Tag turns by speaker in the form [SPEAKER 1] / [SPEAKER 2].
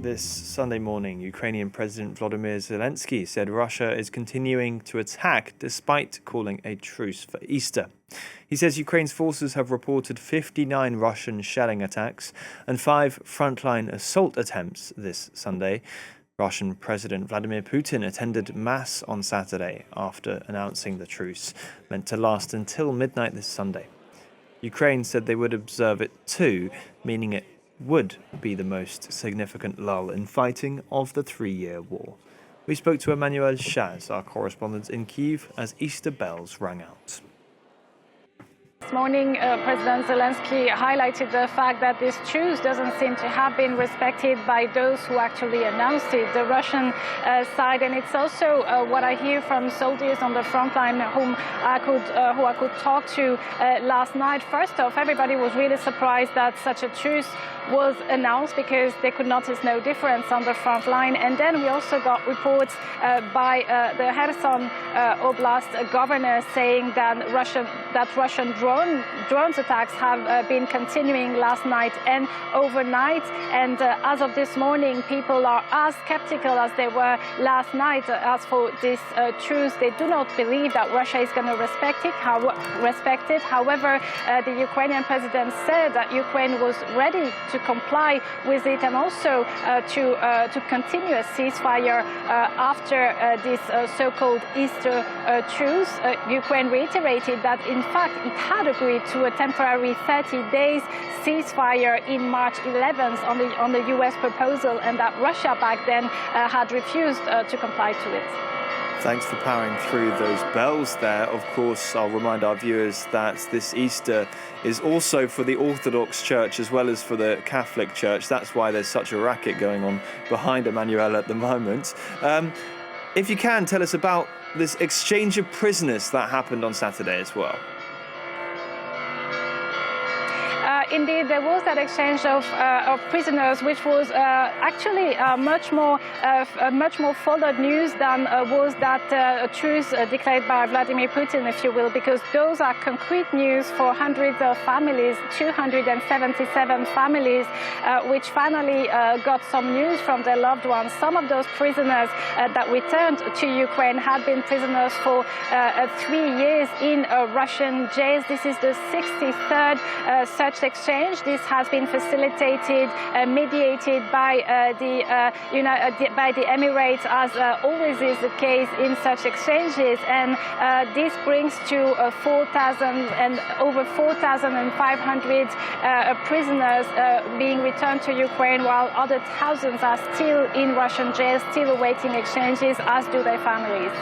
[SPEAKER 1] This Sunday morning, Ukrainian President Volodymyr Zelensky said Russia is continuing to attack despite calling a truce for Easter. He says Ukraine's forces have reported 59 Russian shelling attacks and 5 frontline assault attempts this Sunday. Russian President Vladimir Putin attended Mass on Saturday after announcing the truce, meant to last until midnight this Sunday. Ukraine said they would observe it too, meaning it would be the most significant lull in fighting of the 3-year war. We spoke to Emmanuel Chaz, our correspondent in Kyiv, as Easter bells rang out.
[SPEAKER 2] This morning, President Zelensky highlighted the fact that this truce doesn't seem to have been respected by those who actually announced it, the Russian side. And it's also what I hear from soldiers on the front line who I could talk to last night. First off, everybody was really surprised that such a truce was announced because they could notice no difference on the front line. And then we also got reports by the Kherson Oblast governor saying that Russian drones attacks have been continuing last night and overnight. And as of this morning, people are as skeptical as they were last night. As for this truce, they do not believe that Russia is going to respect it. However, the Ukrainian president said that Ukraine was ready to comply with it and also to continue a ceasefire after this so-called Easter truce. Ukraine reiterated that, in fact, it had agreed to a temporary 30 days ceasefire in March 11th on the U.S. proposal, and that Russia back then had refused to comply to it.
[SPEAKER 1] Thanks for powering through those bells there. Of course, I'll remind our viewers that this Easter is also for the Orthodox Church as well as for the Catholic Church. That's why there's such a racket going on behind Emmanuel at the moment. If you can, tell us about this exchange of prisoners that happened on Saturday as well.
[SPEAKER 2] Indeed, there was that exchange of prisoners, which was actually much more followed news than was that truce declared by Vladimir Putin, if you will, because those are concrete news for hundreds of families, 277 families, which finally got some news from their loved ones. Some of those prisoners that returned to Ukraine had been prisoners for 3 years in Russian jails. This is the 63rd such exchange. This has been facilitated, mediated by the Emirates, as always is the case in such exchanges. And this brings to over 4,500 prisoners being returned to Ukraine, while other thousands are still in Russian jails, still awaiting exchanges, as do their families.